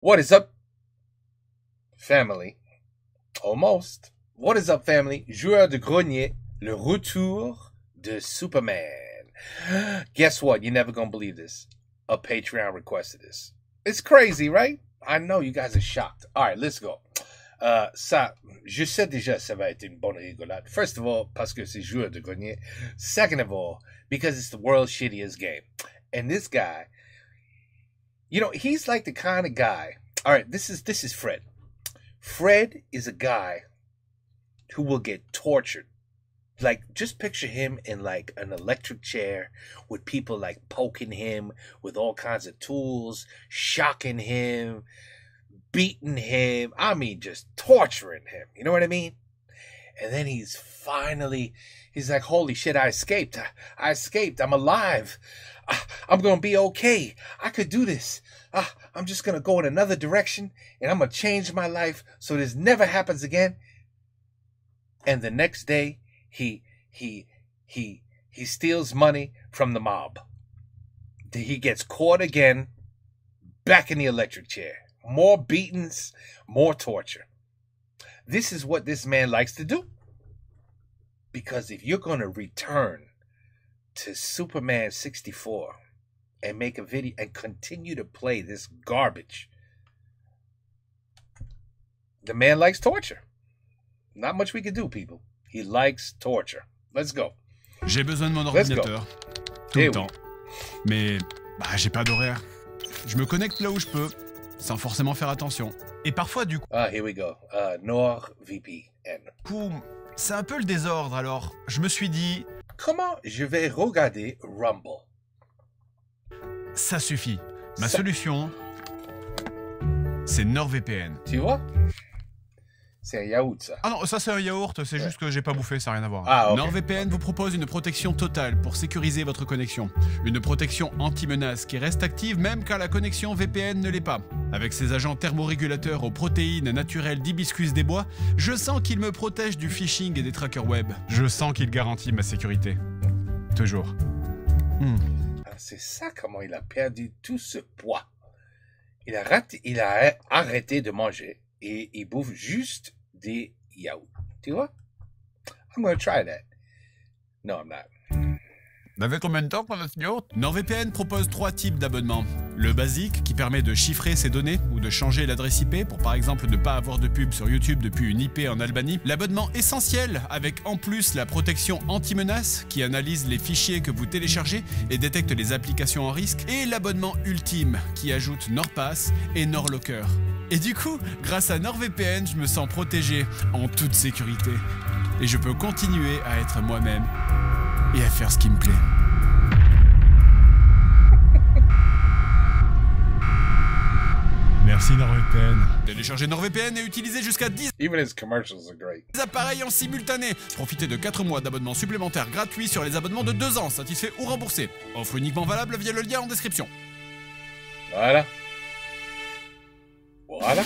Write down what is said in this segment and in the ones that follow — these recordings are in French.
What is up, family? Almost. What is up, family? Joueur de grenier, le retour de Superman. Guess what? You're never gonna believe this. A Patreon requested this. It's crazy, right? I know you guys are shocked. All right, let's go. Je sais déjà ça va être une bonne rigolade. First of all, parce que c'est joueur de grenier. Second of all, because it's the world's shittiest game. And this guy, you know, he's like the kind of guy. All right, this is Fred. Fred is a guy who will get tortured. Like, just picture him in like an electric chair with people like poking him with all kinds of tools, shocking him, beating him. I mean, just torturing him. You know what I mean? And then he's like, holy shit, I escaped. I escaped. I'm alive. I'm going to be okay. I could do this. I'm just going to go in another direction and I'm going to change my life so this never happens again. And the next day, he steals money from the mob. He gets caught again, back in the electric chair. More beatings, more torture. This is what this man likes to do. Because if you're going to return to Superman 64 and make a video and continue to play this garbage, the man likes torture. Not much we can do, people. He likes torture. Let's go. J'ai besoin de mon ordinateur. Tout le temps. Mais j'ai pas d'horaire. Je me connecte là où je peux, sans forcément faire attention. Et parfois, du coup... here we go. NordVPN. C'est un peu le désordre, alors je me suis dit... Comment je vais regarder Rumble? Ça suffit. Ma solution, c'est NordVPN. Tu vois? C'est un yaourt, ça. Ah non, ça c'est un yaourt, c'est juste que j'ai pas bouffé, ça n'a rien à voir. Okay. NordVPN vous propose une protection totale pour sécuriser votre connexion. Une protection anti-menace qui reste active même quand la connexion VPN ne l'est pas. Avec ses agents thermorégulateurs aux protéines naturelles d'hibiscus des bois, je sens qu'il me protège du phishing et des trackers web. Je sens qu'il garantit ma sécurité. Toujours. C'est ça comment il a perdu tout ce poids. Il a arrêté de manger et il bouffe juste des yaourts. Tu vois? I'm gonna try that. No, I'm not. Vous avez combien de temps qu'on a ce yaourt? NordVPN propose 3 types d'abonnements. Le basique, qui permet de chiffrer ses données ou de changer l'adresse IP pour par exemple ne pas avoir de pub sur YouTube depuis une IP en Albanie. L'abonnement essentiel, avec en plus la protection anti-menace, qui analyse les fichiers que vous téléchargez et détecte les applications en risque. Et l'abonnement ultime, qui ajoute NordPass et NordLocker. Et du coup, grâce à NordVPN, je me sens protégé en toute sécurité. Et je peux continuer à être moi-même et à faire ce qui me plaît. Merci NordVPN. Téléchargez NordVPN et utilisez jusqu'à 10 Even his commercials are great. appareils en simultané. Profitez de 4 mois d'abonnement supplémentaire gratuit sur les abonnements de 2 ans, satisfaits ou remboursés. Offre uniquement valable via le lien en description. Voilà. Voilà.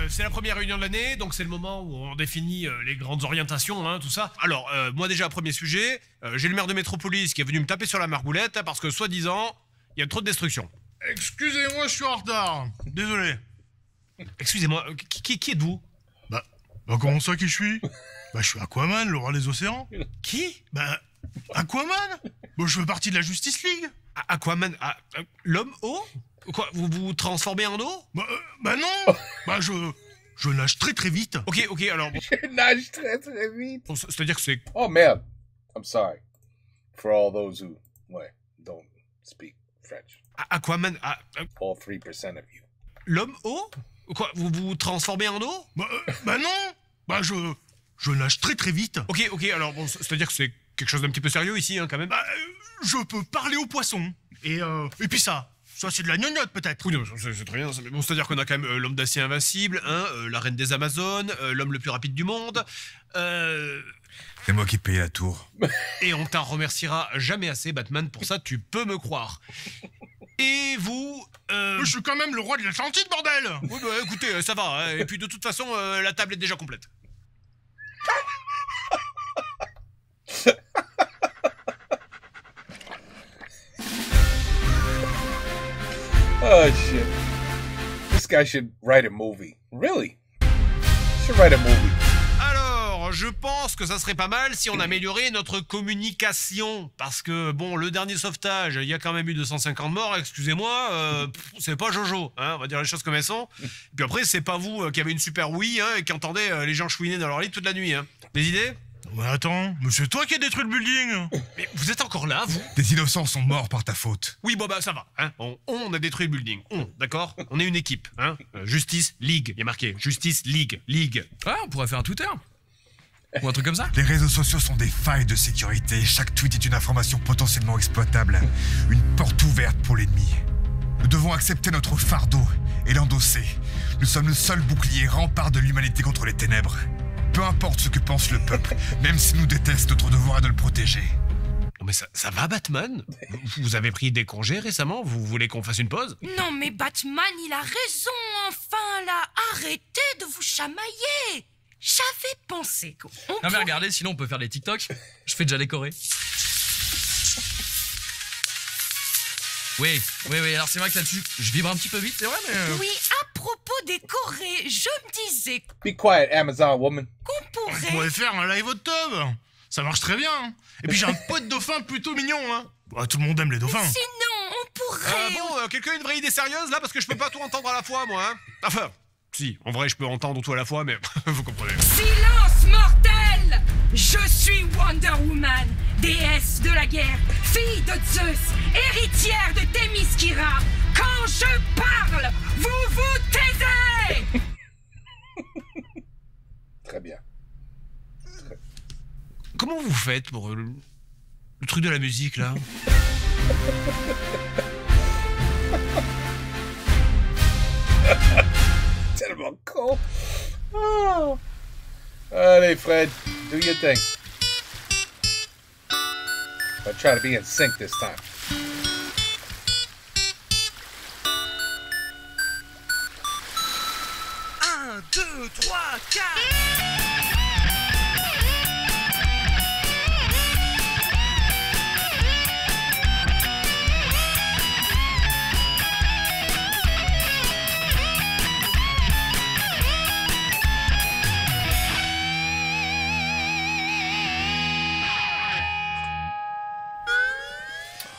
C'est la première réunion de l'année, donc c'est le moment où on définit les grandes orientations, hein, tout ça. Alors, moi déjà, premier sujet, j'ai le maire de Métropolis qui est venu me taper sur la margoulette parce que, soi-disant, il y a trop de destruction. Excusez-moi, je suis en retard. Désolé. Excusez-moi, qui êtes-vous? Bah, comment ça qui je suis? Je suis Aquaman, le roi des océans. Qui? Aquaman. Je fais partie de la Justice League. Aquaman, l'homme eau? Quoi, vous vous transformez en eau? Non. Je nage très très vite. Ok, alors... Je nage très très vite. C'est-à-dire que c'est... Oh merde. I'm sorry. For all those who, don't speak French. Aquaman, All 3% of you. l'homme eau? Quoi, vous vous transformez en eau? Non. Je nage très très vite. Ok, alors c'est-à-dire que c'est quelque chose d'un petit peu sérieux ici, hein, quand même. Je peux parler aux poissons. Et puis ça c'est de la gnognotte peut-être. Oui, non, c'est très bien. Mais bon, c'est-à-dire qu'on a quand même l'homme d'acier invincible, la reine des Amazones, l'homme le plus rapide du monde. C'est moi qui paye la tour. Et on t'en remerciera jamais assez, Batman. Pour ça, tu peux me croire. Et vous... Je suis quand même le roi de l'Atlantide, bordel. Oui, écoutez, ça va. Hein. Et puis de toute façon, la table est déjà complète. Oh shit. This guy should write a movie. Really? Should write a movie. Alors, je pense que ça serait pas mal si on améliorait notre communication. Parce que, bon, le dernier sauvetage, il y a quand même eu 250 morts, excusez-moi, c'est pas Jojo, hein, on va dire les choses comme elles sont. Et puis après, c'est pas vous qui avez une super Wii, hein, et qui entendez les gens chouiner dans leur lit toute la nuit, hein. Des idées? Ouais, attends, mais c'est toi qui as détruit le building. Mais vous êtes encore là, vous? Des innocents sont morts par ta faute. Oui, bon bah ça va, hein. On a détruit le building, d'accord? On est une équipe, hein. Justice League, il y a marqué Justice League. Ah, on pourrait faire un Twitter. Ou un truc comme ça. Les réseaux sociaux sont des failles de sécurité. Chaque tweet est une information potentiellement exploitable. Une porte ouverte pour l'ennemi. Nous devons accepter notre fardeau et l'endosser. Nous sommes le seul bouclier rempart de l'humanité contre les ténèbres. Peu importe ce que pense le peuple, même s'il nous déteste, notre devoir est de le protéger. Non mais ça va Batman? Vous avez pris des congés récemment? Vous voulez qu'on fasse une pause? Non mais Batman, il a raison, enfin là, arrêtez de vous chamailler. J'avais pensé qu'on Non mais regardez, sinon on peut faire des TikTok. Je fais déjà les chorés. Oui, alors c'est vrai que là-dessus, je vibre un petit peu vite, c'est vrai, mais... Oui, à propos des Corées, je me disais Be quiet, Amazon woman. qu'on On pourrait... pourrait faire un live octobre. Ça marche très bien. Hein. Et puis j'ai un pote dauphin plutôt mignon. Hein. Bah, tout le monde aime les dauphins. Sinon, on pourrait... Bon, quelqu'un a une vraie idée sérieuse là? Parce que je peux pas tout entendre à la fois, moi, hein. Enfin, si, en vrai je peux entendre tout à la fois, mais vous comprenez. Silence mortel! Je suis Wonder Woman, déesse de la guerre, fille de Zeus, héritière de Themyscira. Quand je parle, vous vous taisez! Très bien. Comment vous faites pour le truc de la musique là? Tellement con. Oh. Allez, Fred, do your thing. I'll try to be in sync this time. Un, deux, trois, quatre.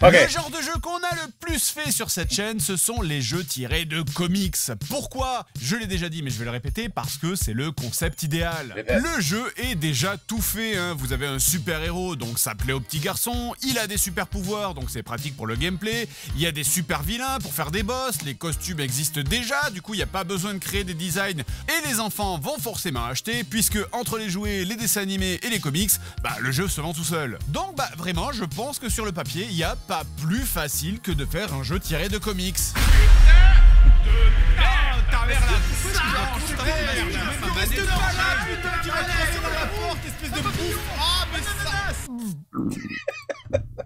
Ok. Le genre de jeu qu'on a le plus fait sur cette chaîne, ce sont les jeux tirés de comics. Pourquoi? Je l'ai déjà dit, mais je vais le répéter, parce que c'est le concept idéal. Répète. Le jeu est déjà tout fait, hein. Vous avez un super-héros, donc ça plaît aux petits garçons. Il a des super-pouvoirs, donc c'est pratique pour le gameplay. Il y a des super-vilains pour faire des boss. Les costumes existent déjà, du coup il n'y a pas besoin de créer des designs. Et les enfants vont forcément acheter, puisque entre les jouets, les dessins animés et les comics, le jeu se vend tout seul. Donc vraiment, je pense que sur le papier, il n'y a pas plus facile que de faire un jeu tiré de comics.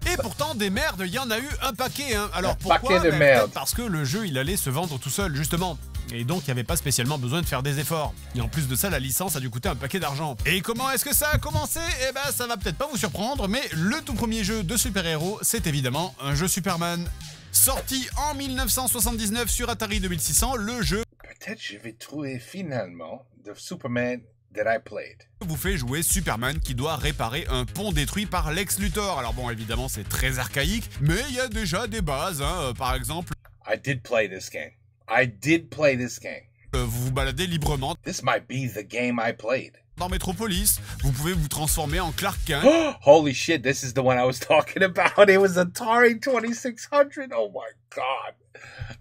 Et pourtant, des merdes, il y en a eu un paquet, hein. Alors pourquoi? Paquet de merde. Parce que le jeu, il allait se vendre tout seul, justement. Et donc, il n'y avait pas spécialement besoin de faire des efforts. Et en plus de ça, la licence a dû coûter un paquet d'argent. Et comment est-ce que ça a commencé? Eh ben, ça va peut-être pas vous surprendre, mais le tout premier jeu de super-héros, c'est évidemment un jeu Superman. Sorti en 1979 sur Atari 2600, le jeu Peut-être je vais trouver finalement the Superman that I played. vous fait jouer Superman qui doit réparer un pont détruit par Lex Luthor. Alors bon, évidemment, c'est très archaïque, mais il y a déjà des bases, hein. Par exemple, I did play this game. I did play this game. vous vous baladez librement This might be the game I played. dans Metropolis, vous pouvez vous transformer en Clark Kent. Holy shit, this is the one I was talking about. It was Atari 2600. Oh my god.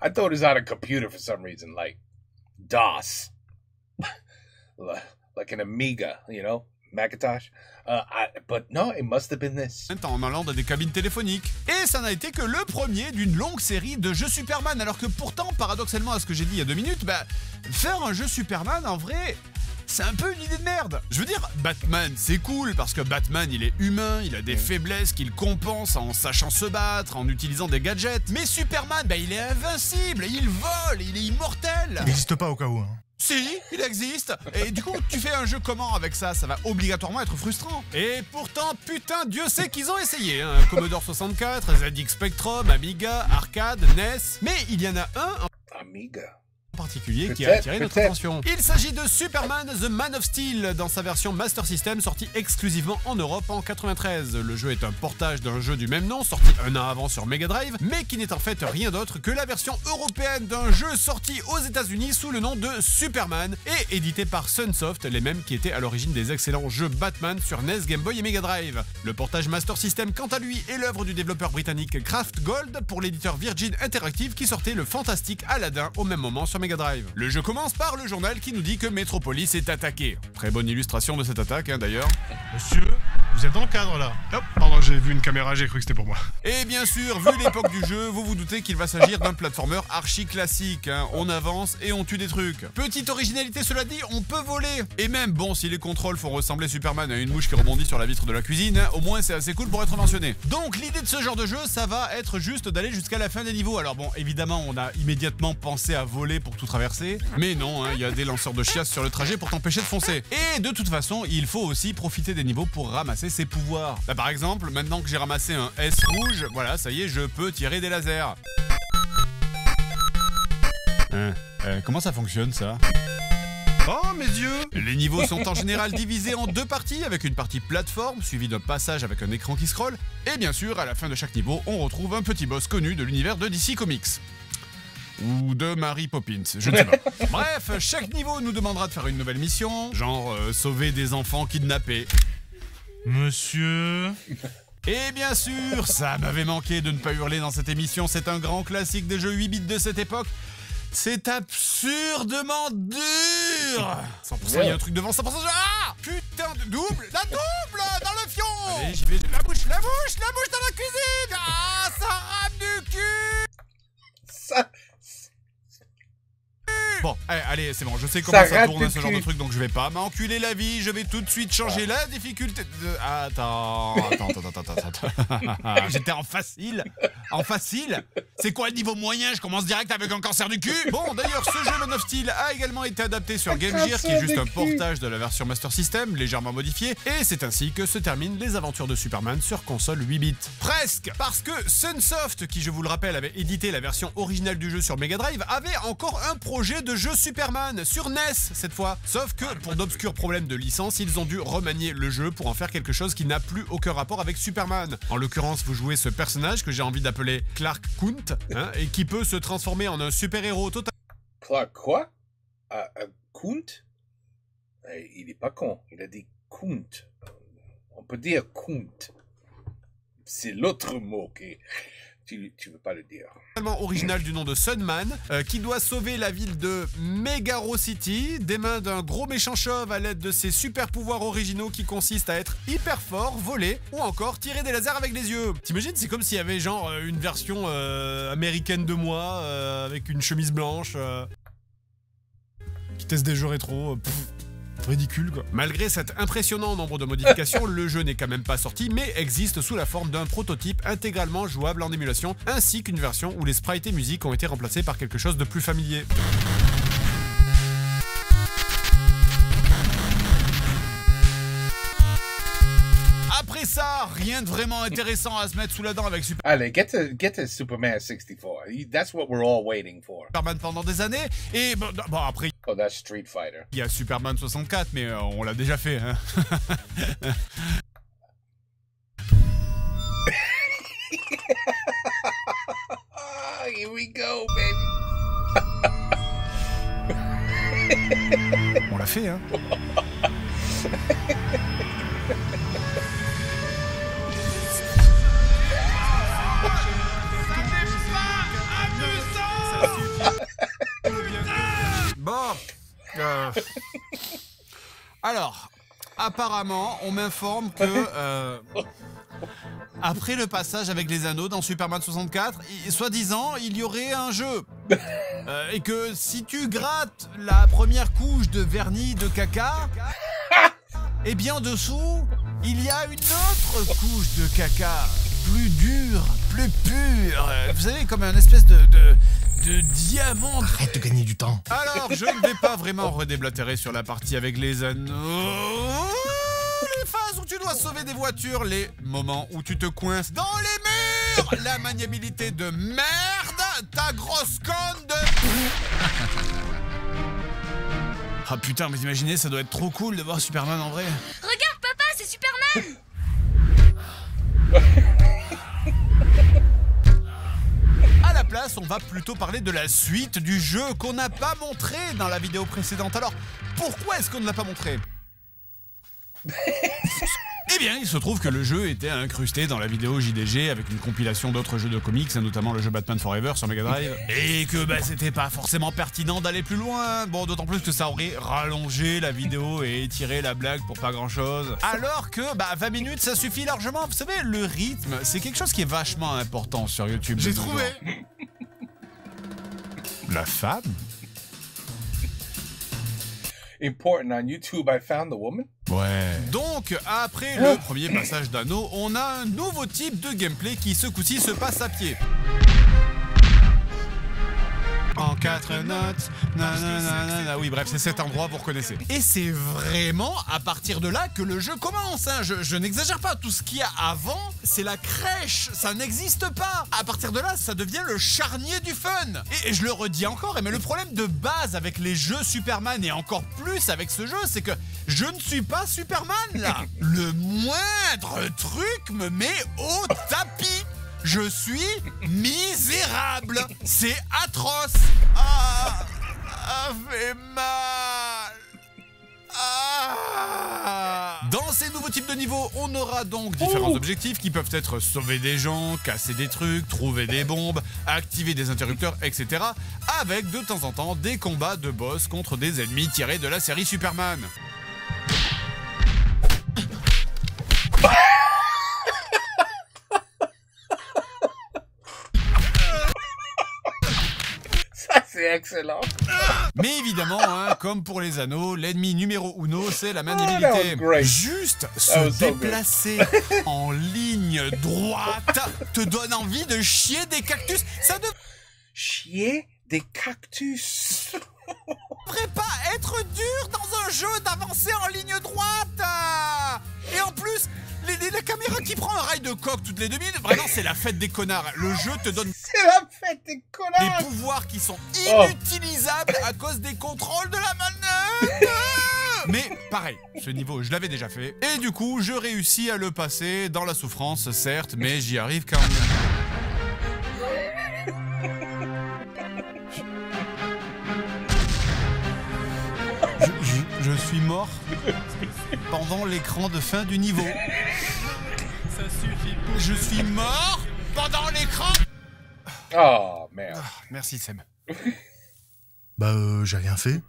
I thought it was on a computer for some reason, like DOS. Like an Amiga, you know, Macintosh. But no, it must have been this. En allant dans des cabines téléphoniques. Et ça n'a été que le premier d'une longue série de jeux Superman, alors que pourtant, paradoxalement à ce que j'ai dit il y a 2 minutes, faire un jeu Superman, en vrai, c'est un peu une idée de merde. Je veux dire, Batman, c'est cool, parce que Batman, il est humain, il a des faiblesses qu'il compense en sachant se battre, en utilisant des gadgets. Mais Superman, il est invincible, il vole, il est immortel. Il n'existe pas au cas où. Hein. Si, il existe. Et du coup, tu fais un jeu comment avec ça? Ça va obligatoirement être frustrant. Et pourtant, putain, Dieu sait qu'ils ont essayé. Hein. Commodore 64, ZX Spectrum, Amiga, Arcade, NES. Mais il y en a un Amiga. en particulier qui a attiré notre attention. Il s'agit de Superman The Man of Steel dans sa version Master System sortie exclusivement en Europe en 93. Le jeu est un portage d'un jeu du même nom sorti un an avant sur Mega Drive, mais qui n'est en fait rien d'autre que la version européenne d'un jeu sorti aux États-Unis sous le nom de Superman et édité par Sunsoft, les mêmes qui étaient à l'origine des excellents jeux Batman sur NES, Game Boy et Mega Drive. Le portage Master System, quant à lui, est l'œuvre du développeur britannique Kraft Gold pour l'éditeur Virgin Interactive qui sortait le fantastique Aladdin au même moment sur Mega Drive. Le jeu commence par le journal qui nous dit que Metropolis est attaqué. Très bonne illustration de cette attaque d'ailleurs. Monsieur, vous êtes dans le cadre là. Hop, pardon, j'ai vu une caméra, j'ai cru que c'était pour moi. Et bien sûr, vu l'époque du jeu, vous vous doutez qu'il va s'agir d'un platformer archi classique. On avance et on tue des trucs. Petite originalité, cela dit, on peut voler. Et même, bon, si les contrôles font ressembler Superman à une mouche qui rebondit sur la vitre de la cuisine, au moins c'est assez cool pour être mentionné. Donc l'idée de ce genre de jeu, ça va être juste d'aller jusqu'à la fin des niveaux. Alors bon, évidemment, on a immédiatement pensé à voler pour tout traverser. Mais non, il y a des lanceurs de chiasse sur le trajet pour t'empêcher de foncer. Et de toute façon, il faut aussi profiter des niveaux pour ramasser ses pouvoirs. Là par exemple, maintenant que j'ai ramassé un S rouge, voilà, ça y est, je peux tirer des lasers. Comment ça fonctionne ça? Oh mes yeux! Les niveaux sont en général divisés en deux parties, avec une partie plateforme, suivie d'un passage avec un écran qui scrolle, et bien sûr, à la fin de chaque niveau, on retrouve un petit boss connu de l'univers de DC Comics. Ou de Mary Poppins, je ne sais pas. Bref, chaque niveau nous demandera de faire une nouvelle mission, genre sauver des enfants kidnappés. Monsieur... Et bien sûr, ça m'avait manqué de ne pas hurler dans cette émission, c'est un grand classique des jeux 8 bits de cette époque. C'est absurdement dur. 100%, il y a un truc devant, 100%. Ah putain de double. La double dans le fion. Allez, j'y vais. La bouche dans la cuisine. Ah, ça rame du cul. Ça... Bon, allez, c'est bon, je sais comment ça tourne ce genre de truc, donc je vais pas m'enculer la vie, je vais tout de suite changer la difficulté de... Attends. J'étais en facile. En facile? C'est quoi le niveau moyen? Je commence direct avec un cancer du cul? Bon, d'ailleurs, ce jeu Man of Steel a également été adapté sur Game Gear, qui est juste un portage de la version Master System, légèrement modifié, et c'est ainsi que se terminent les aventures de Superman sur console 8 bits. Presque! Parce que Sunsoft, qui je vous le rappelle avait édité la version originale du jeu sur Mega Drive, avait encore un projet de jeu Superman sur NES cette fois. Sauf que pour d'obscurs problèmes de licence, ils ont dû remanier le jeu pour en faire quelque chose qui n'a plus aucun rapport avec Superman. En l'occurrence, vous jouez ce personnage que j'ai envie d'appeler Clark Kent, et qui peut se transformer en un super-héros total. Clark quoi? Kent? Il est pas con, il a dit Kent. On peut dire Kent. C'est l'autre mot qui... Tu veux pas le dire. Original du nom de Sunman, qui doit sauver la ville de Megaro City des mains d'un gros méchant chauve à l'aide de ses super pouvoirs originaux qui consistent à être hyper fort, voler ou encore tirer des lasers avec les yeux. T'imagines, c'est comme s'il y avait genre une version américaine de moi avec une chemise blanche qui teste des jeux rétro. Ridicule quoi. Malgré cet impressionnant nombre de modifications, le jeu n'est quand même pas sorti, mais existe sous la forme d'un prototype intégralement jouable en émulation, ainsi qu'une version où les sprites et musiques ont été remplacés par quelque chose de plus familier. Après ça, rien de vraiment intéressant à se mettre sous la dent avec Allez, get a Superman 64. That's what we're all waiting for. Superman pendant des années, et bon après... Oh, that's Street Fighter. Il y a Superman 64, mais on l'a déjà fait, hein. Here we go, baby. On l'a fait, hein. Bon. Alors, apparemment, on m'informe que après le passage avec les anneaux dans Superman 64, soi-disant, il y aurait un jeu. Et que si tu grattes la première couche de vernis de caca, et bien dessous, il y a une autre couche de caca, plus dure, plus pure. Vous savez, comme un espèce de de diamants. Arrête de gagner du temps. Alors, je ne vais pas vraiment redéblatérer sur la partie avec les anneaux. Les phases où tu dois sauver des voitures, les moments où tu te coinces dans les murs, la maniabilité de merde, ta grosse conne de... Ah putain, mais imaginez, ça doit être trop cool de voir Superman en vrai. Regarde, papa, c'est Superman. À la place, on va plutôt parler de la suite du jeu qu'on n'a pas montré dans la vidéo précédente. Alors, pourquoi est-ce qu'on ne l'a pas montré? Eh bien, il se trouve que le jeu était incrusté dans la vidéo JDG avec une compilation d'autres jeux de comics, notamment le jeu Batman Forever sur Mega Drive, et que c'était pas forcément pertinent d'aller plus loin. Bon, d'autant plus que ça aurait rallongé la vidéo et étiré la blague pour pas grand-chose. Alors que 20 minutes, ça suffit largement. Vous savez, le rythme, c'est quelque chose qui est vachement important sur YouTube. J'ai trouvé. La femme? Important on YouTube, I found the woman. Ouais. Donc, après le premier passage d'anneau, on a un nouveau type de gameplay qui, ce coup-ci, se passe à pied. En 4 notes, nanana, oui bref, c'est cet endroit, vous reconnaissez. Et c'est vraiment à partir de là que le jeu commence, hein. Je n'exagère pas, tout ce qu'il y a avant, c'est la crèche, ça n'existe pas. À partir de là, ça devient le charnier du fun. Et je le redis encore, mais le problème de base avec les jeux Superman, et encore plus avec ce jeu, c'est que je ne suis pas Superman, là. Le moindre truc me met au tapis. Je suis misérable. C'est atroce. Ah, ça fait mal. Ah. Dans ces nouveaux types de niveaux, on aura donc différents objectifs qui peuvent être sauver des gens, casser des trucs, trouver des bombes, activer des interrupteurs, etc. Avec de temps en temps des combats de boss contre des ennemis tirés de la série Superman. C'est excellent. Mais évidemment, hein, comme pour les anneaux, l'ennemi numéro uno, c'est la maniabilité. Juste se déplacer en ligne droite te donne envie de chier des cactus. Ça Chier des cactus. devrait pas être dur dans un jeu d'avancer en ligne droite. Et en plus, la caméra qui prend un rail de coq toutes les 2 minutes, vraiment c'est la fête des connards. Le jeu te donne C'est la fête des connards. des pouvoirs qui sont inutilisables à cause des contrôles de la manette. Mais pareil, ce niveau je l'avais déjà fait. Et du coup je réussis à le passer dans la souffrance certes, mais j'y arrive quand même. Je suis mort pendant l'écran de fin du niveau. Ça suffit. Je suis mort pendant l'écran. Oh merde. Merci Sam. J'ai rien fait.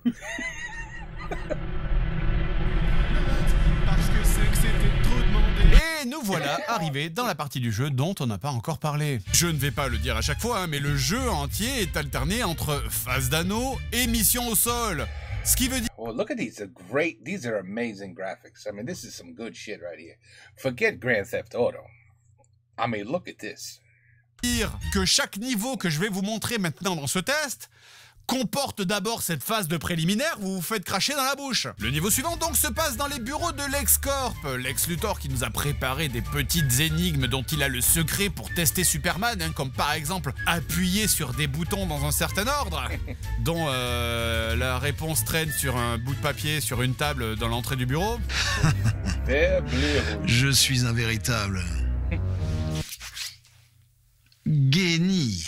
Parce que c'est que c'était trop demandé. Et nous voilà arrivés dans la partie du jeu dont on n'a pas encore parlé. Je ne vais pas le dire à chaque fois, hein, mais le jeu entier est alterné entre phase d'anneau et mission au sol. Ce qui veut dire... Oh, look at these. These are amazing graphics. I mean, this is some good shit right here. Forget Grand Theft Auto. I mean, look at this. Que chaque niveau que je vais vous montrer maintenant dans ce test comporte d'abord cette phase de préliminaire où vous vous faites cracher dans la bouche. Le niveau suivant donc se passe dans les bureaux de LexCorp, Lex Luthor qui nous a préparé des petites énigmes dont il a le secret pour tester Superman, hein, comme par exemple appuyer sur des boutons dans un certain ordre, dont la réponse traîne sur un bout de papier sur une table dans l'entrée du bureau. Je suis un véritable génie.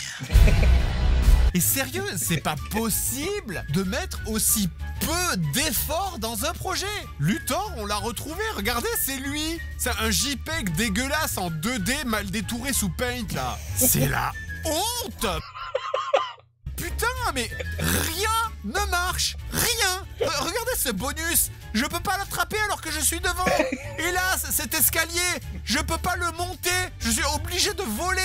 Et sérieux, c'est pas possible de mettre aussi peu d'efforts dans un projet. Luthor, on l'a retrouvé, regardez, c'est lui. C'est un JPEG dégueulasse en 2D mal détouré sous Paint, là. C'est la honte. Putain, mais rien ne marche. Rien. Regardez ce bonus. Je peux pas l'attraper alors que je suis devant. Hélas, cet escalier, je peux pas le monter. Je suis obligé de voler.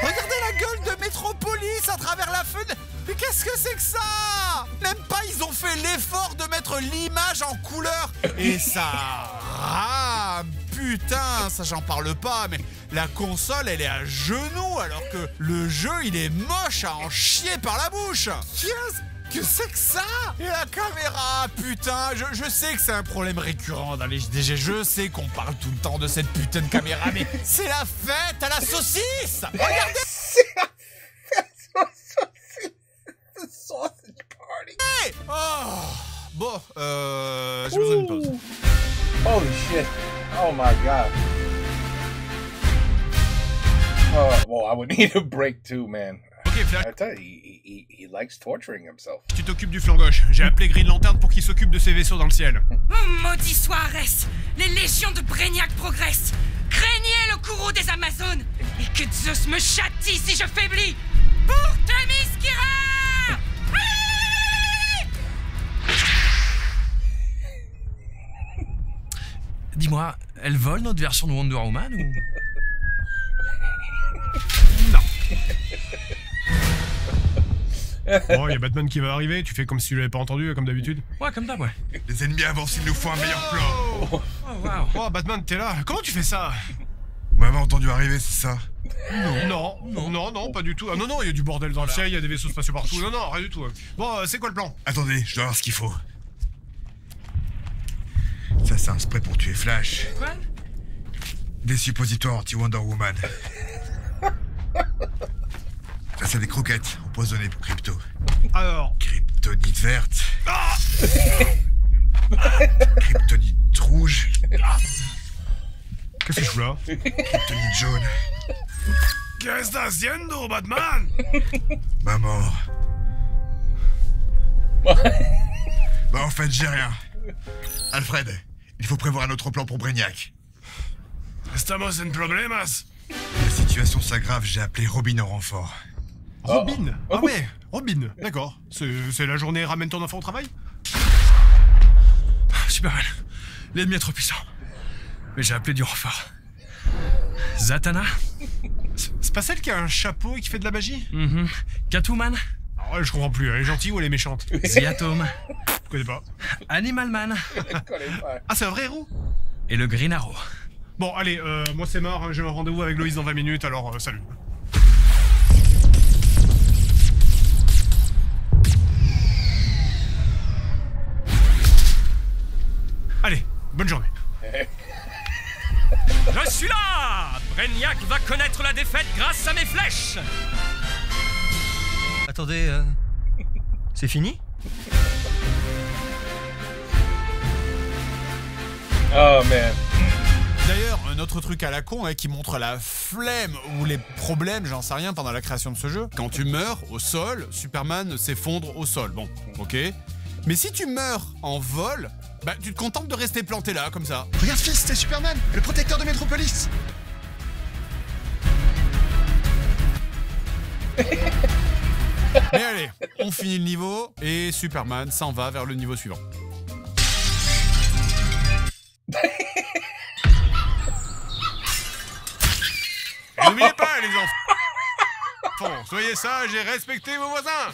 Regardez la gueule de Metropolis à travers la fenêtre. Mais qu'est-ce que c'est que ça? Même pas ils ont fait l'effort de mettre l'image en couleur. Et ça rame. putain, ça j'en parle pas, mais la console elle est à genoux alors que le jeu il est moche à en chier par la bouche. Qu'est-ce que c'est que ça? Et la caméra, putain, je sais que c'est un problème récurrent dans les JDG, je sais qu'on parle tout le temps de cette putain de caméra, mais c'est la fête à la saucisse. Regardez. C'est la fête à la saucisse. The sausage party. Hey oh. Bon, j'ai besoin d'une pause. Holy shit. Oh my god. Well, I would need a break too, man. Ok, Flash, I tell you, he likes torturing himself. tu t'occupes du flanc gauche. J'ai appelé Green Lantern pour qu'il s'occupe de ces vaisseaux dans le ciel. Oh, maudit soit Arès! Les légions de Brainiac progressent! Craignez le courroux des Amazones! Et que Zeus me châtie si je faiblis! Pour Themyscira! Dis-moi, elle vole notre version de Wonder Woman ou... Bon, il y a Batman qui va arriver, tu fais comme si tu l'avais pas entendu, comme d'habitude. Ouais, comme d'hab, ouais. Les ennemis avancent, il nous faut un meilleur plan. Oh, waouh. Oh, Batman, t'es là. Comment tu fais ça? Vous m'avez entendu arriver, c'est ça? Non, pas du tout. Ah non, il y a du bordel dans le ciel, il y a des vaisseaux spatiaux partout. Non, rien du tout. Bon, c'est quoi le plan? Attendez, je dois avoir ce qu'il faut. Ça, c'est un spray pour tuer Flash. Quoi? Des suppositoires anti-Wonder Woman. Ça, c'est des croquettes empoisonnées pour Crypto. Alors... Kryptonite verte. Kryptonite rouge. Qu'est-ce que je fous là? Kryptonite jaune. Qu'est-ce que t'as haciendo, Batman? Ma mort. Bah, en fait, j'ai rien. Alfred, il faut prévoir un autre plan pour Brainiac. Estamos en problemas. La situation s'aggrave, j'ai appelé Robin en renfort. Robin? Ah ouais, Robin, d'accord. C'est la journée ramène ton enfant au travail? Superman, l'ennemi est trop puissant. Mais j'ai appelé du renfort. Zatanna? C'est pas celle qui a un chapeau et qui fait de la magie? Catwoman? Ah ouais, je comprends plus, elle est gentille ou elle est méchante? The Atom? Je connais pas. Animal Man? Ah, c'est un vrai héros? Et le Green Arrow? Bon, allez, moi c'est mort, hein, j'ai un rendez-vous avec Loïs dans 20 minutes, alors salut. Allez, bonne journée. Je suis là! Brainiac va connaître la défaite grâce à mes flèches! Attendez, c'est fini? Oh man. D'ailleurs, un autre truc à la con qui montre la flemme ou les problèmes, j'en sais rien, pendant la création de ce jeu. Quand tu meurs au sol, Superman s'effondre au sol. Bon, ok. Mais si tu meurs en vol, bah tu te contentes de rester planté là, comme ça. Regarde fils, c'est Superman, le protecteur de Metropolis. Mais allez, on finit le niveau et Superman s'en va vers le niveau suivant. Et n'oubliez pas, les enfants, soyez sages et respectez vos voisins.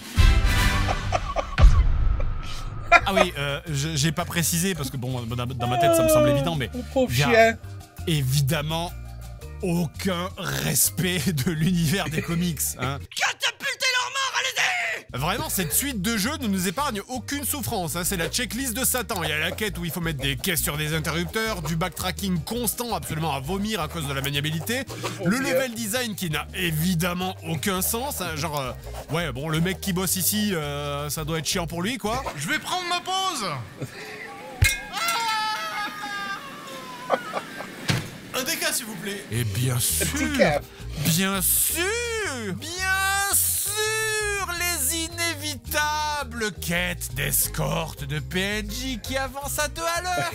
Ah oui, j'ai pas précisé parce que bon, dans ma tête ça me semble évident, mais Pauvre il y a chien. évidemment aucun respect de l'univers des comics. Hein. Catapultez leur mort, allez-y! Vraiment, cette suite de jeux ne nous épargne aucune souffrance. Hein. C'est la checklist de Satan. Il y a la quête où il faut mettre des caisses sur des interrupteurs, du backtracking constant absolument à vomir à cause de la maniabilité, le level design qui n'a évidemment aucun sens. Hein. Genre, ouais, bon, le mec qui bosse ici, ça doit être chiant pour lui, quoi. Je vais prendre ma pause. Un dégât, s'il vous plaît. Et bien sûr, Handicap. bien sûr, les inévitables quêtes d'escorte de PNJ qui avancent à 2 à l'heure.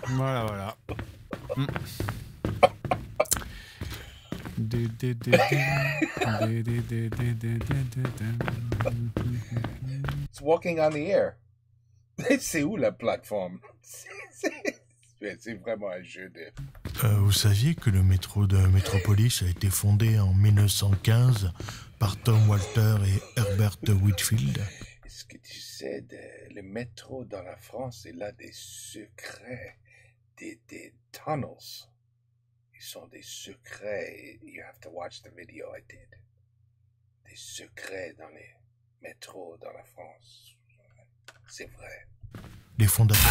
Évidemment. Voilà. It's walking on the air. C'est où la plateforme? C'est vraiment un jeu de... Vous saviez que le métro de Metropolis a été fondé en 1915 par Tom Walter et Herbert Whitfield? Est-ce que tu sais, le métro dans la France, il a des secrets, des tunnels. Ils sont des secrets. You have to watch the video I did. Des secrets dans les métros dans la France. C'est vrai. Les fondateurs.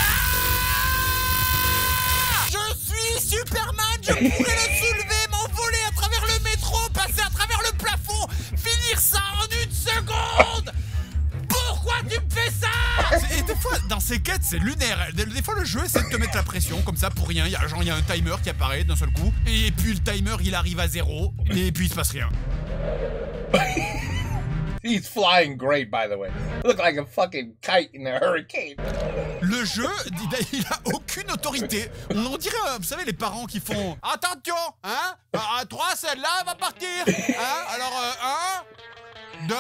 Je suis Superman, je pourrais le soulever, m'envoler à travers le métro, passer à travers le plafond, finir ça en 1 seconde. Pourquoi tu me fais ça? Et des fois, dans ces quêtes, c'est lunaire. Des fois, le jeu essaie de te mettre la pression, comme ça, pour rien. Il y a un timer qui apparaît d'un seul coup, et puis le timer, il arrive à 0, et puis il se passe rien. He's flying great, by the way. Look like a fucking kite in a hurricane. Le jeu, il a aucune autorité. On dirait, vous savez, les parents qui font attention, hein, à 3, celle-là va partir. Hein, alors, 1, 2...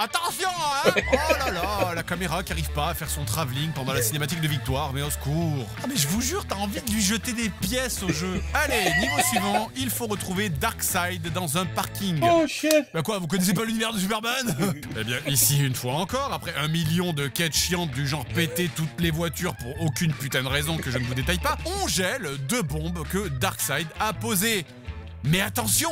Attention, hein. Oh là là, la caméra qui arrive pas à faire son travelling pendant la cinématique de victoire, mais au secours. Ah mais je vous jure, t'as envie de lui jeter des pièces au jeu. Allez, niveau suivant, il faut retrouver Darkseid dans un parking. Oh shit. Bah quoi, vous connaissez pas l'univers de Superman? Eh bien, ici, une fois encore, après 1 million de quêtes chiantes du genre péter toutes les voitures pour aucune putain de raison que je ne vous détaille pas, on gèle 2 bombes que Darkseid a posées. Mais attention!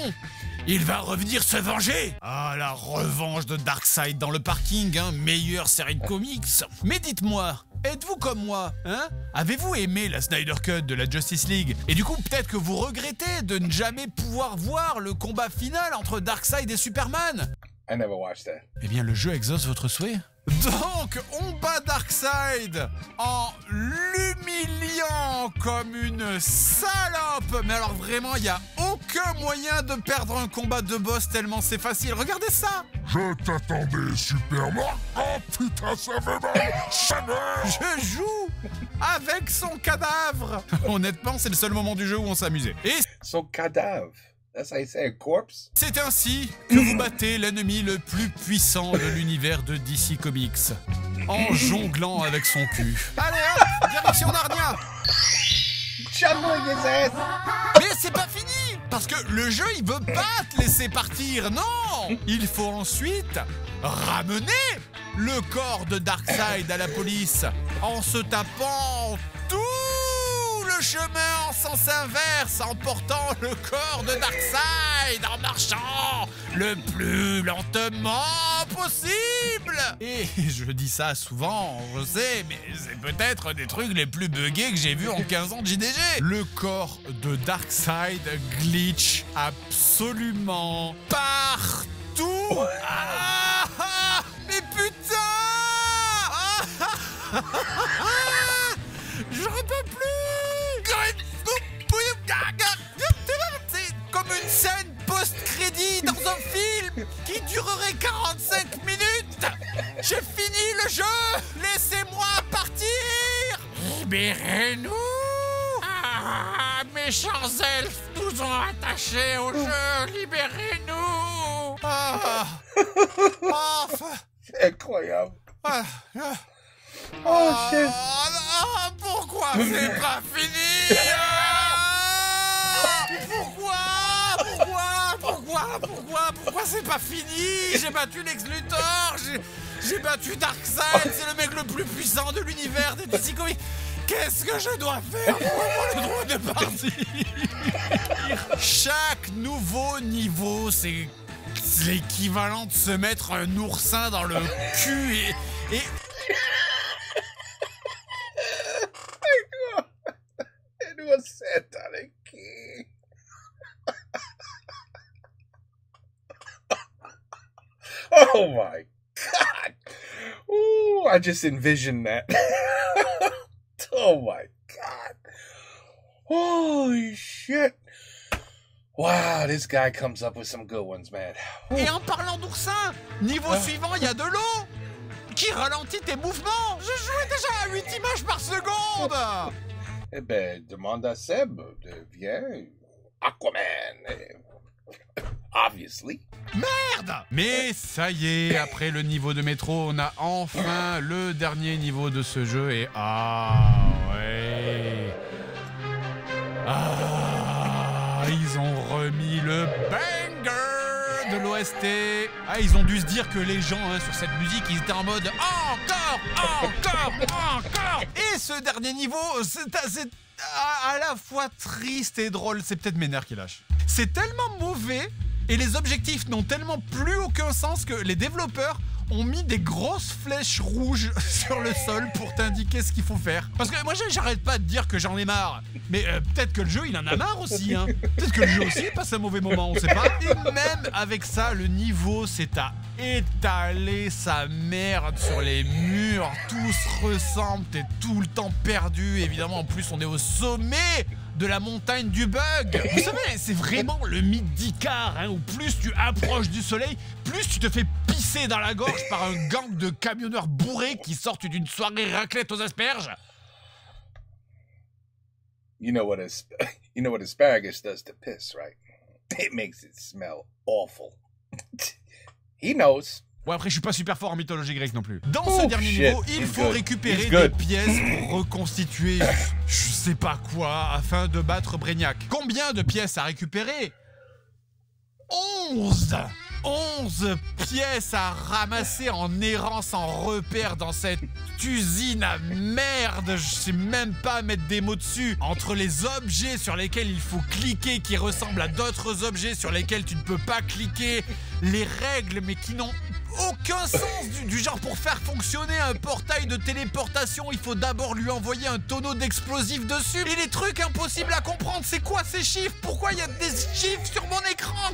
Il va revenir se venger! Ah, la revanche de Darkseid dans le parking, hein, meilleure série de comics. Mais dites-moi, êtes-vous comme moi, hein? Avez-vous aimé la Snyder Cut de la Justice League? Et du coup, peut-être que vous regrettez de ne jamais pouvoir voir le combat final entre Darkseid et Superman? I never watched that. Eh bien, le jeu exauce votre souhait. Donc, on bat Darkseid en l'humiliant comme une salope. Mais alors vraiment, il n'y a aucun moyen de perdre un combat de boss tellement c'est facile. Regardez ça. Je t'attendais, Superman. Oh putain, ça fait mal. Je joue avec son cadavre. Honnêtement, c'est le seul moment du jeu où on s'amusait. Et son cadavre. That's how you say a corpse. C'est ainsi que vous battez l'ennemi le plus puissant de l'univers de DC Comics. En jonglant avec son cul. Allez hop, direction Narnia. Mais c'est pas fini. Parce que le jeu, il veut pas te laisser partir. Non. Il faut ensuite ramener le corps de Darkseid à la police. En se tapant tout le chemin en sens inverse, en portant le corps de Darkseid, en marchant le plus lentement possible. Et je dis ça souvent, je sais, mais c'est peut-être des trucs les plus buggés que j'ai vus en 15 ans de JDG. Le corps de Darkseid glitch absolument partout. Ah, mais putain, je peux plus. C'est comme une scène post-crédit dans un film qui durerait 45 minutes. J'ai fini le jeu. Laissez-moi partir. Libérez-nous. Ah, méchants elfes nous ont attachés au jeu. Libérez-nous. Ah. C'est incroyable. Oh shit. Pourquoi c'est pas fini? Pourquoi c'est pas fini? J'ai battu Lex Luthor, j'ai battu Darkseid, c'est le mec le plus puissant de l'univers des DC Comics. Qu'est-ce que je dois faire pour avoir le droit de partir? Chaque nouveau niveau, c'est l'équivalent de se mettre un oursin dans le cul et... It was set on a key. Oh my God. Ooh, I just envisioned that. Oh my God. Holy shit. Wow, this guy comes up with some good ones, man. Et en parlant d'oursin, niveau suivant, il y a de l'eau qui ralentit tes mouvements. Je jouais déjà à 8 images par seconde. Eh ben, demande à Seb. Viens, Aquaman. Obviously. Merde! Mais ça y est, après le niveau de métro, on a enfin le dernier niveau de ce jeu et ah ouais. Ah, ils ont remis le banger de l'OST. Ah, ils ont dû se dire que les gens sur cette musique, ils étaient en mode encore. Et ce dernier niveau, c'est à la fois triste et drôle. C'est peut-être mes nerfs qui lâchent. C'est tellement mauvais et les objectifs n'ont tellement plus aucun sens que les développeurs ont mis des grosses flèches rouges sur le sol pour t'indiquer ce qu'il faut faire. Parce que moi, j'arrête pas de dire que j'en ai marre. Mais peut-être que le jeu, il en a marre aussi. Hein. Peut-être que le jeu aussi passe un mauvais moment, on sait pas. Et même avec ça, le niveau, c'est à étaler sa merde sur les murs. Tout se ressemble, t'es tout le temps perdu. Évidemment, en plus, on est au sommet de la montagne du bug. Vous savez, c'est vraiment le mythe d'Icare, hein, où plus tu approches du soleil, plus tu te fais pisser dans la gorge par un gang de camionneurs bourrés qui sortent d'une soirée raclette aux asperges. You know what asparagus does to piss, right? It makes it smell awful. He knows. Ouais, après, je suis pas super fort en mythologie grecque non plus. Dans ce dernier niveau, il faut récupérer des pièces pour reconstituer je sais pas quoi afin de battre Brainiac. Combien de pièces à récupérer? 11 pièces à ramasser en errant sans repère dans cette usine à merde. Je sais même pas mettre des mots dessus. Entre les objets sur lesquels il faut cliquer qui ressemblent à d'autres objets sur lesquels tu ne peux pas cliquer, les règles mais qui n'ont aucun sens du genre pour faire fonctionner un portail de téléportation, il faut d'abord lui envoyer un tonneau d'explosifs dessus. Et les trucs impossibles à comprendre, c'est quoi ces chiffres? Pourquoi il y a des chiffres sur mon écran?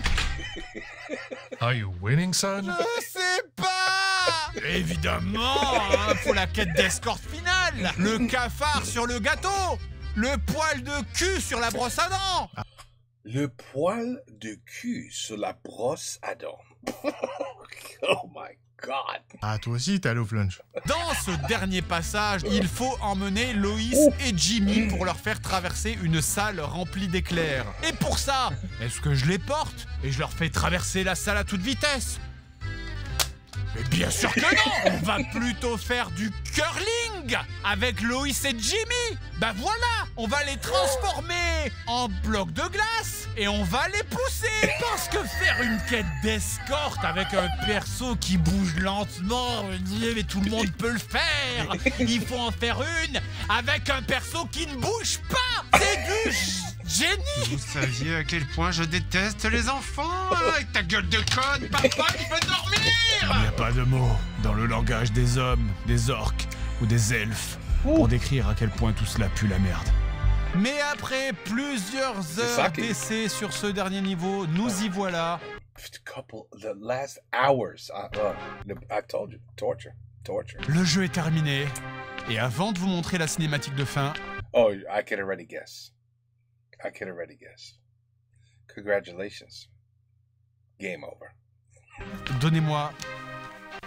Are you winning, son? Je sais pas. Évidemment, hein, faut la quête d'escorte finale. Le cafard sur le gâteau. Le poil de cul sur la brosse à dents. Le poil de cul sur la brosse à dents. Oh my God. Ah, toi aussi, t'es allé au flunch. Dans ce dernier passage, il faut emmener Loïs et Jimmy pour leur faire traverser une salle remplie d'éclairs. Et pour ça, est-ce que je les porte et je leur fais traverser la salle à toute vitesse? Mais bien sûr que non. On va plutôt faire du curling avec Loïs et Jimmy. Bah voilà, on va les transformer en blocs de glace et on va les pousser. Parce que faire une quête d'escorte avec un perso qui bouge lentement, mais tout le monde peut le faire. Il faut en faire une avec un perso qui ne bouge pas. C'est du génie. Vous saviez à quel point je déteste les enfants, avec ta gueule de conne, papa qui veut dormir. Il n'y a pas de mots dans le langage des hommes, des orques ou des elfes pour décrire à quel point tout cela pue la merde. Mais après plusieurs heures d'essai sur ce dernier niveau, nous y voilà. The last hours. I told you, torture. Le jeu est terminé. Et avant de vous montrer la cinématique de fin... Oh, I can already guess. Congratulations. Game over. Donnez-moi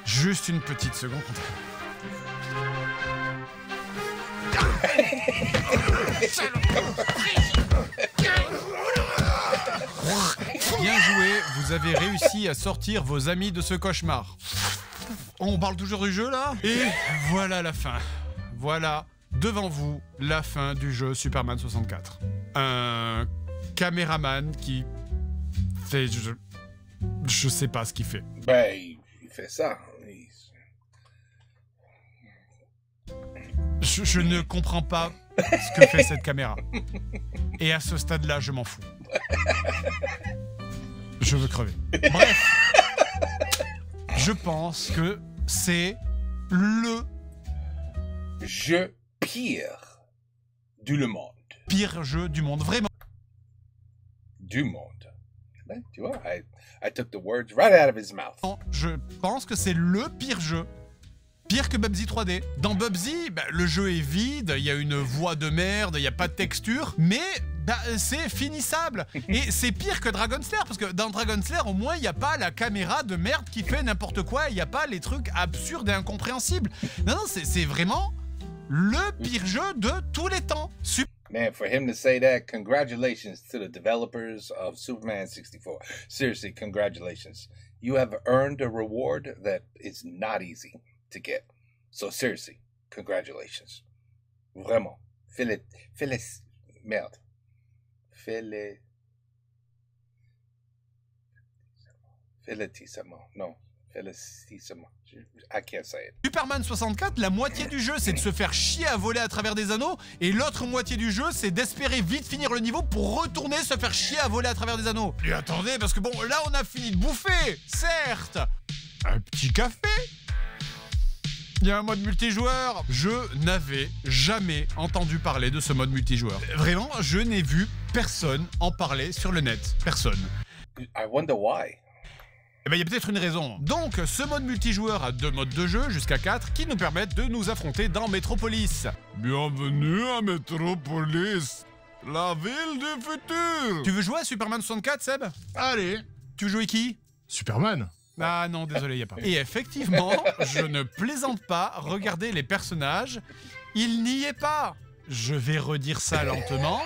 juste une petite seconde. Bien joué, vous avez réussi à sortir vos amis de ce cauchemar. On parle toujours du jeu là? Et voilà la fin. Voilà, devant vous, la fin du jeu Superman 64. Un caméraman qui fait... Je sais pas ce qu'il fait. Ben, il fait ça. Je ne comprends pas ce que fait cette caméra. Et à ce stade-là, je m'en fous. Je veux crever. Bref. Je pense que c'est le jeu pire du monde. Pire jeu du monde, vraiment. Du monde. Ben, tu vois, I took the words right out of his mouth. Je pense que c'est le pire jeu. Pire que Bubsy 3D. Dans Bubsy, le jeu est vide, il y a une voix de merde, il n'y a pas de texture, mais c'est finissable. Et c'est pire que Dragon Slayer, parce que dans Dragon Slayer, au moins, il n'y a pas la caméra de merde qui fait n'importe quoi, il n'y a pas les trucs absurdes et incompréhensibles. Non, c'est vraiment le pire jeu de tous les temps. Man, for him to say that, congratulations to the developers of Superman 64. Seriously, congratulations. You have earned a reward that is not easy to get. So seriously, congratulations. Vraiment. Félicissement. Non. Félicissement. I can't say it. Superman 64, la moitié du jeu, c'est de se faire chier à voler à travers des anneaux, et l'autre moitié du jeu, c'est d'espérer vite finir le niveau pour retourner se faire chier à voler à travers des anneaux. Et attendez, parce que bon, là on a fini de bouffer, certes. Un petit café. Il y a un mode multijoueur. Je n'avais jamais entendu parler de ce mode multijoueur. Vraiment, je n'ai vu personne en parler sur le net. Personne. I wonder why. Eh ben, il y a peut-être une raison. Donc, ce mode multijoueur a 2 modes de jeu, jusqu'à 4, qui nous permettent de nous affronter dans Metropolis. Bienvenue à Metropolis, la ville du futur. Tu veux jouer à Superman 64, Seb? Allez. Tu veux jouer qui? Superman. Ah non, désolé, il n'y a pas. Et effectivement, je ne plaisante pas, regardez les personnages, il n'y est pas. Je vais redire ça lentement.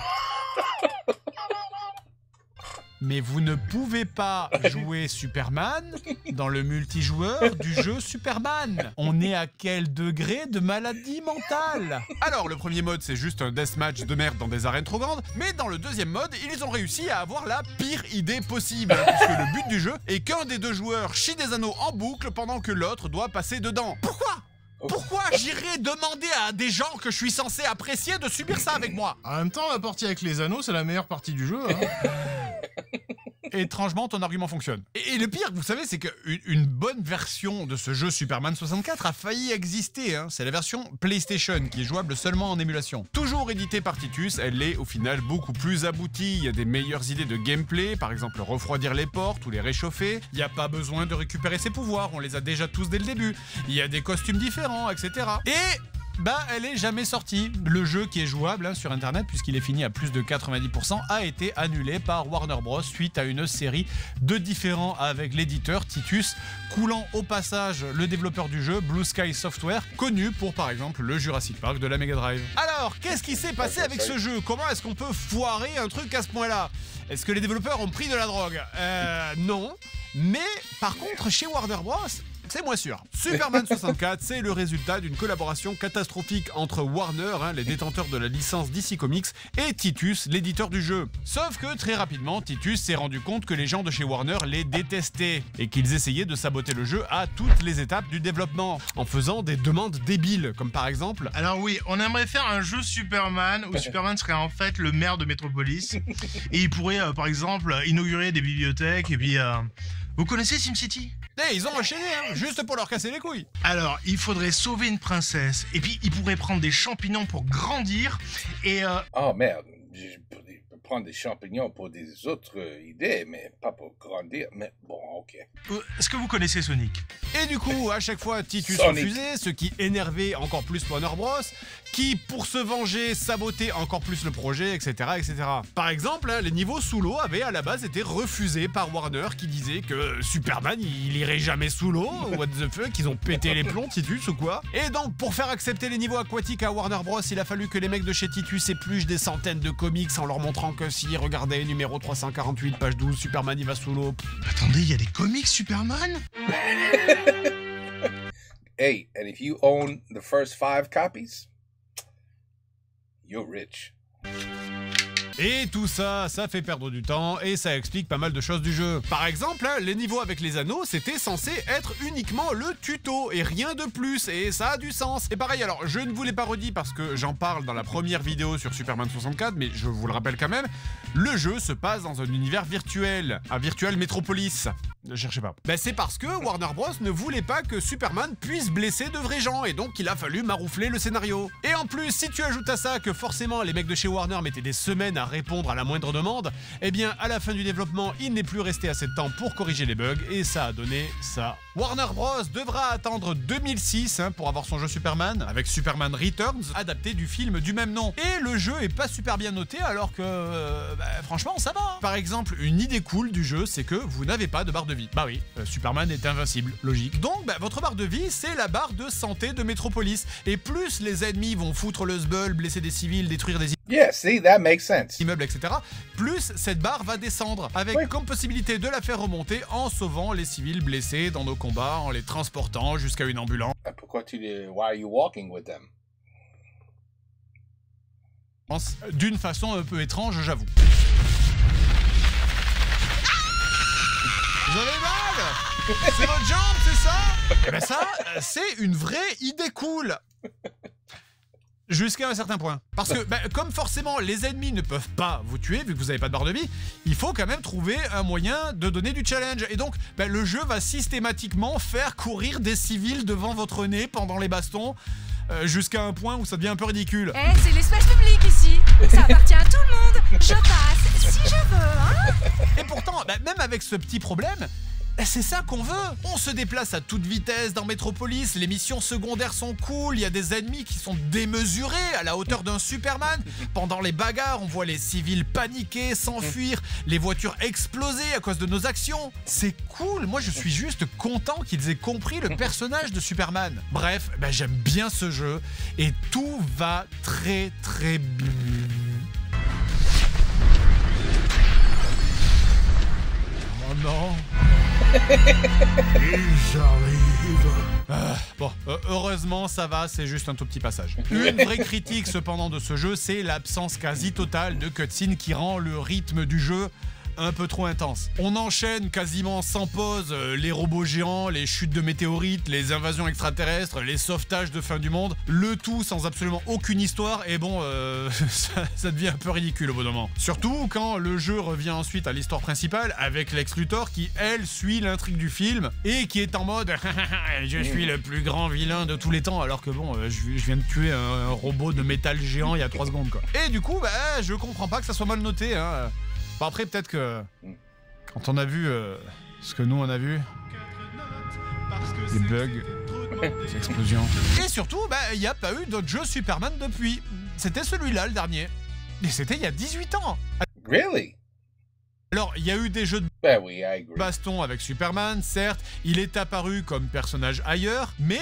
Mais vous ne pouvez pas jouer Superman dans le multijoueur du jeu Superman. On est à quel degré de maladie mentale? Alors, le premier mode, c'est juste un deathmatch de merde dans des arènes trop grandes, mais dans le deuxième mode, ils ont réussi à avoir la pire idée possible, puisque le but du jeu est qu'un des 2 joueurs chie des anneaux en boucle pendant que l'autre doit passer dedans. Pourquoi j'irais demander à des gens que je suis censé apprécier de subir ça avec moi? En même temps, la partie avec les anneaux, c'est la meilleure partie du jeu. Hein. Étrangement, ton argument fonctionne. Et le pire, vous savez, c'est qu'une bonne version de ce jeu Superman 64 a failli exister. Hein. C'est la version PlayStation qui est jouable seulement en émulation. Toujours éditée par Titus, elle est au final beaucoup plus aboutie. Il y a des meilleures idées de gameplay, par exemple refroidir les portes ou les réchauffer. Il n'y a pas besoin de récupérer ses pouvoirs, on les a déjà tous dès le début. Il y a des costumes différents, etc. Et... bah, elle est jamais sortie. Le jeu qui est jouable hein, sur internet, puisqu'il est fini à plus de 90%, a été annulé par Warner Bros. Suite à une série de différends avec l'éditeur Titus, coulant au passage le développeur du jeu, Blue Sky Software, connu pour par exemple le Jurassic Park de la Mega Drive. Alors, qu'est-ce qui s'est passé avec ce jeu? Comment est-ce qu'on peut foirer un truc à ce point-là? Est-ce que les développeurs ont pris de la drogue? Non. Mais par contre, chez Warner Bros., c'est moins sûr. Superman 64, c'est le résultat d'une collaboration catastrophique entre Warner, hein, les détenteurs de la licence DC Comics, et Titus, l'éditeur du jeu. Sauf que très rapidement, Titus s'est rendu compte que les gens de chez Warner les détestaient et qu'ils essayaient de saboter le jeu à toutes les étapes du développement, en faisant des demandes débiles, comme par exemple... Alors oui, on aimerait faire un jeu Superman où Superman serait en fait le maire de Metropolis et il pourrait par exemple inaugurer des bibliothèques et puis... Vous connaissez SimCity? Ils ont enchaîné, hein, juste pour leur casser les couilles. Alors, il faudrait sauver une princesse, et puis il pourrait prendre des champignons pour grandir, et Oh merde, je peux prendre des champignons pour des autres idées, mais pas pour grandir, mais bon, ok. Est-ce que vous connaissez Sonic? Et du coup, à chaque fois, Titus refusait, ce qui énervait encore plus Warner Bros, qui, pour se venger, sabotait encore plus le projet, etc., etc. Par exemple, les niveaux sous l'eau avaient à la base été refusés par Warner, qui disait que Superman, il irait jamais sous l'eau, what the fuck, ils ont pété les plombs, Titus, ou quoi. Et donc, pour faire accepter les niveaux aquatiques à Warner Bros, il a fallu que les mecs de chez Titus épluchent des centaines de comics en leur montrant que si, regardez, numéro 348, page 12, Superman, il va sous l'eau. Attendez, il y a des comics Superman? Hey, and if you own the first 5 copies, you're rich. Et tout ça, ça fait perdre du temps et ça explique pas mal de choses du jeu. Par exemple, les niveaux avec les anneaux, c'était censé être uniquement le tuto et rien de plus, et ça a du sens. Et pareil, alors je ne vous l'ai pas redit parce que j'en parle dans la première vidéo sur Superman 64, mais je vous le rappelle quand même, le jeu se passe dans un univers virtuel, un virtuel Metropolis. Ne cherchez pas. Ben, c'est parce que Warner Bros ne voulait pas que Superman puisse blesser de vrais gens, et donc il a fallu maroufler le scénario. Et en plus, si tu ajoutes à ça que forcément les mecs de chez Warner mettaient des semaines à répondre à la moindre demande, eh bien à la fin du développement, il n'est plus resté assez de temps pour corriger les bugs, et ça a donné ça. Warner Bros devra attendre 2006 pour avoir son jeu Superman, avec Superman Returns, adapté du film du même nom. Et le jeu est pas super bien noté, alors que franchement ça va. Par exemple, une idée cool du jeu, c'est que vous n'avez pas de barre de vie. Bah oui, Superman est invincible, logique. Donc votre barre de vie, c'est la barre de santé de Metropolis. Et plus les ennemis vont foutre le sbull, blesser des civils, détruire des Yeah, see, that makes sense. immeubles, etc., plus cette barre va descendre, avec comme possibilité de la faire remonter en sauvant les civils blessés dans nos combats, en les transportant jusqu'à une ambulance. Pourquoi why are you walking with them? D'une façon un peu étrange, j'avoue. Vous avez mal? C'est votre jambe, c'est ça? Eh ben ça, c'est une vraie idée cool. Jusqu'à un certain point. Parce que, comme forcément les ennemis ne peuvent pas vous tuer, vu que vous n'avez pas de barre de vie, il faut quand même trouver un moyen de donner du challenge. Et donc, le jeu va systématiquement faire courir des civils devant votre nez pendant les bastons, jusqu'à un point où ça devient un peu ridicule. Eh, c'est l'espace public ici. Ça appartient à tout le monde. Je passe si je veux, hein. Et pourtant, même avec ce petit problème, c'est ça qu'on veut. On se déplace à toute vitesse dans Metropolis, les missions secondaires sont cool, il y a des ennemis qui sont démesurés à la hauteur d'un Superman. Pendant les bagarres, on voit les civils paniquer, s'enfuir, les voitures exploser à cause de nos actions. C'est cool, moi je suis juste content qu'ils aient compris le personnage de Superman. Bref, j'aime bien ce jeu et tout va très très bien. Oh non. Ils arrivent. Bon, heureusement ça va, c'est juste un tout petit passage. Une vraie critique cependant de ce jeu, c'est l'absence quasi totale de cutscene qui rend le rythme du jeu un peu trop intense. On enchaîne quasiment sans pause les robots géants, les chutes de météorites, les invasions extraterrestres, les sauvetages de fin du monde, le tout sans absolument aucune histoire, et bon, ça devient un peu ridicule au bout d'un moment. Surtout quand le jeu revient ensuite à l'histoire principale avec Lex Luthor qui, elle, suit l'intrigue du film et qui est en mode « Je suis le plus grand vilain de tous les temps », alors que bon, je viens de tuer un robot de métal géant il y a 3 secondes, quoi. Et du coup, je comprends pas que ça soit mal noté, hein. Bon, après, peut-être que quand on a vu ce que nous on a vu, des bugs, des explosions. Et surtout, il n'y a pas eu d'autres jeux Superman depuis. C'était celui-là le dernier. Et c'était il y a 18 ans. Really? Alors, il y a eu des jeux de oui, I agree. baston avec Superman, certes, il est apparu comme personnage ailleurs, mais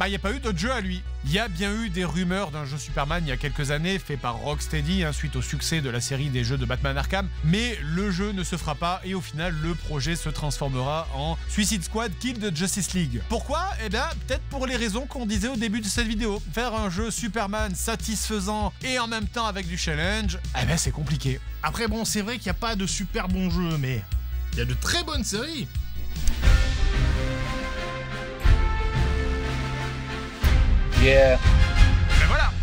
il n'y a pas eu d'autres jeux à lui. Il y a bien eu des rumeurs d'un jeu Superman il y a quelques années, fait par Rocksteady, suite au succès de la série des jeux de Batman Arkham, mais le jeu ne se fera pas et au final, le projet se transformera en Suicide Squad Kill the Justice League. Pourquoi? Peut-être pour les raisons qu'on disait au début de cette vidéo. Faire un jeu Superman satisfaisant et en même temps avec du challenge, c'est compliqué. Après, bon, c'est vrai qu'il n'y a pas de super bons jeux, mais il y a de très bonnes séries. Yeah. Ben voilà,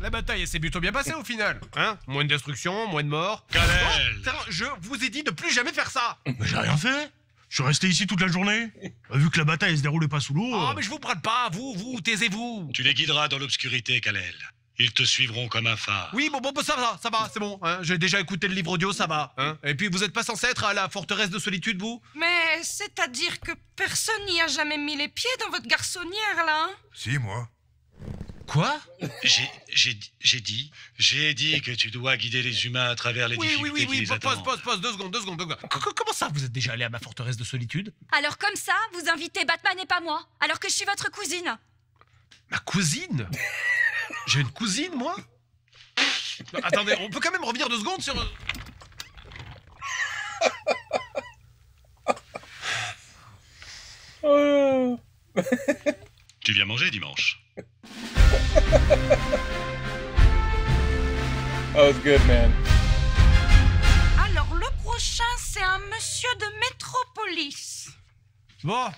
la bataille s'est plutôt bien passée au final, hein. Moins de destruction, moins de morts. Kal-El. Je vous ai dit de plus jamais faire ça. Mais j'ai rien fait. Je suis resté ici toute la journée. Vu que la bataille elle se déroulait pas sous l'eau. Oh, mais je vous brade pas, vous, taisez-vous. Tu les guideras dans l'obscurité, Kal-El. Ils te suivront comme un phare. Oui, bon, ça va, c'est bon. Hein. J'ai déjà écouté le livre audio, ça va. Hein. Et puis, vous êtes pas censé être à la forteresse de solitude, vous? Mais c'est-à-dire que personne n'y a jamais mis les pieds dans votre garçonnière, là, hein? Si, moi. Quoi? J'ai dit que tu dois guider les humains à travers les difficultés qui les attendent. Pause, deux secondes. Comment ça, vous êtes déjà allé à ma forteresse de solitude? Alors comme ça, vous invitez Batman et pas moi, alors que je suis votre cousine. Ma cousine? J'ai une cousine, moi? Non, attendez, on peut quand même revenir 2 secondes sur... Tu viens manger dimanche. That was good, man. Alors, le prochain, c'est un monsieur de Metropolis. Bon,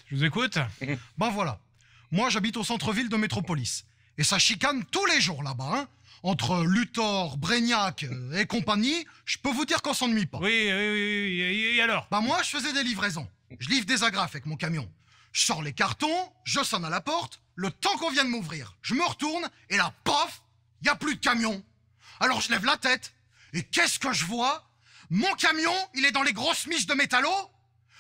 je vous écoute. Ben voilà. Moi, j'habite au centre-ville de Metropolis. Et ça chicane tous les jours là-bas, hein. Entre Luthor, Brainiac et compagnie, je peux vous dire qu'on s'ennuie pas. Oui, et alors? Bah moi, je faisais des livraisons. Je livre des agrafes avec mon camion. Je sors les cartons, je sonne à la porte, le temps qu'on vienne m'ouvrir. Je me retourne, et là, paf, y a plus de camion. Alors je lève la tête, et qu'est-ce que je vois? Mon camion, il est dans les grosses miches de métallo.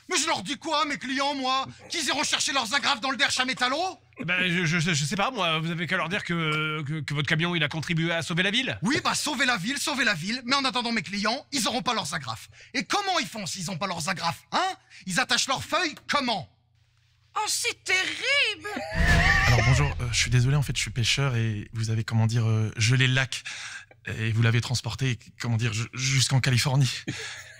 Mais je leur dis quoi à mes clients, moi? Qu'ils iront chercher leurs agrafes dans le derche à métallo? Je sais pas, moi, vous avez qu'à leur dire que votre camion, il a contribué à sauver la ville? Oui, sauver la ville, mais en attendant mes clients, ils auront pas leurs agrafes. Et comment ils font s'ils ont pas leurs agrafes, hein? Ils attachent leurs feuilles comment? Oh, c'est terrible! Alors bonjour, je suis désolé, en fait, je suis pêcheur et vous avez, gelé le lac. Et vous l'avez transporté, jusqu'en Californie.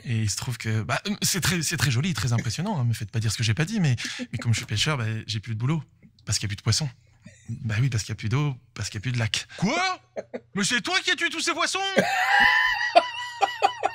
Et il se trouve que... c'est très joli, très impressionnant, hein, me faites pas dire ce que j'ai pas dit, mais comme je suis pêcheur, j'ai plus de boulot. Parce qu'il y a plus de poissons. Bah oui, parce qu'il y a plus d'eau, parce qu'il y a plus de lac. Quoi? Mais c'est toi qui as tué tous ces poissons?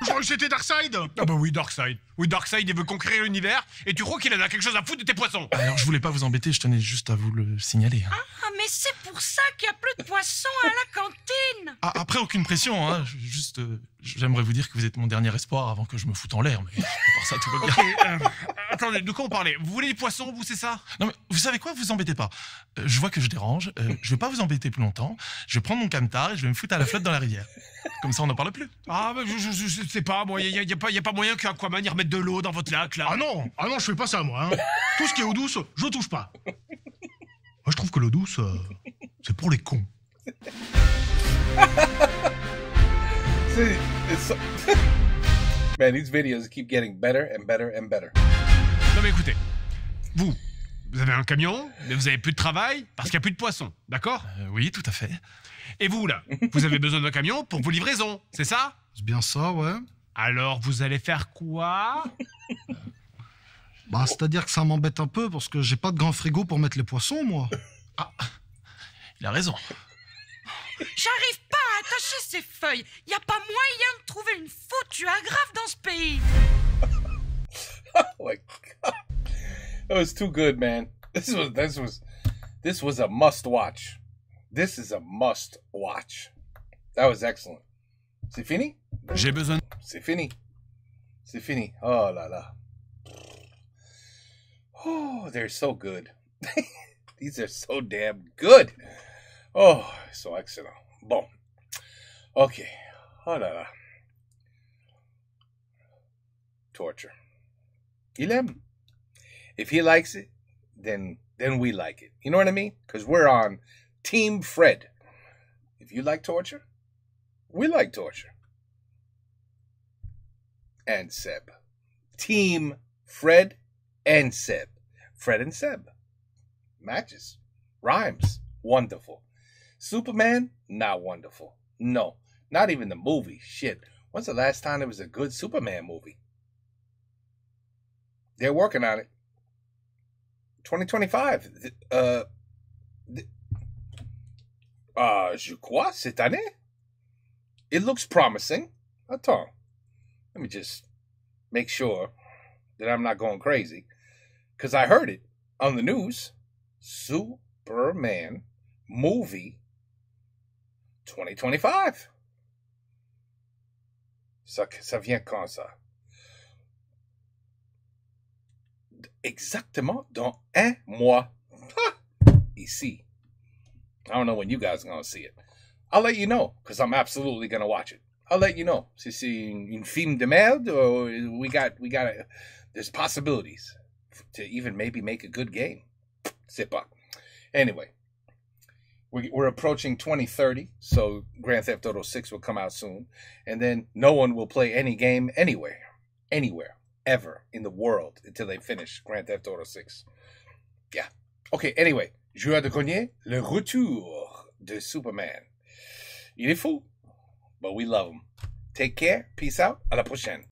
crois que c'était Darkseid. Ah bah oui, Darkseid. Oui, Darkseid, il veut conquérir l'univers, et tu crois qu'il en a quelque chose à foutre de tes poissons. Alors, je voulais pas vous embêter, je tenais juste à vous le signaler. Ah, mais c'est pour ça qu'il y a plus de poissons à la cantine. Ah, après, aucune pression, hein. Juste, j'aimerais vous dire que vous êtes mon dernier espoir avant que je me foute en l'air, mais à part ça, tout va bien. Ok, attendez, de quoi on parlait? Vous voulez des poissons, vous, c'est ça? Non, mais vous savez quoi? Vous embêtez pas. Je vois que je dérange, je vais pas vous embêter plus longtemps. Je vais prendre mon camtar et je vais me foutre à la flotte dans la rivière. Comme ça, on n'en parle plus. Ah, bah, je sais pas, moi, y a pas moyen qu'Aquaman y remette de l'eau dans votre lac, là. Ah non, je fais pas ça, moi. Hein. Tout ce qui est eau douce, je touche pas. Moi, je trouve que l'eau douce, c'est pour les cons. Man, these videos keep getting better and better and better. Non mais écoutez, vous avez un camion, mais vous avez plus de travail parce qu'il n'y a plus de poissons, d'accord? Oui, tout à fait. Et vous, là, vous avez besoin d'un camion pour vos livraisons, c'est ça? C'est bien ça, ouais. Alors, vous allez faire quoi? Bah, c'est-à-dire que ça m'embête un peu parce que j'ai pas de grand frigo pour mettre les poissons, moi. Ah, il a raison. J'arrive pas à attacher ces feuilles. Y a pas moyen de trouver une foutue agrafe dans ce pays. Oh my God. That was too good, man. This was a must watch. This is a must watch. That was excellent. C'est fini? J'ai besoin. C'est fini. C'est fini. Oh là là. Oh, they're so good. These are so damn good. Oh, so excellent. Bon. Ok. Oh là là. Torture. Il aime. If he likes it, then we like it. You know what I mean? Because we're on Team Fred. If you like torture, we like torture. And Seb. Team Fred and Seb. Fred and Seb. Matches. Rhymes. Wonderful. Superman? Not wonderful. No. Not even the movie. Shit. When's the last time there was a good Superman movie? They're working on it. 2025. Je crois, cette année. It looks promising. Attends. Let me just make sure that I'm not going crazy. Because I heard it on the news. Superman movie 2025. Ça vient quand ça? Exactement dans un mois. Ici. I don't know when you guys are going to see it. I'll let you know, because I'm absolutely going to watch it. I'll let you know. Si c'est une film de merde, or there's possibilities to even maybe make a good game. C'est pas. Anyway, we're approaching 2030, so Grand Theft Auto 6 will come out soon, and then no one will play any game anywhere, ever in the world until they finish Grand Theft Auto 6. Yeah. Okay, anyway, Joueur de Grenier, le retour de Superman. Il est fou, but we love him. Take care, peace out, à la prochaine.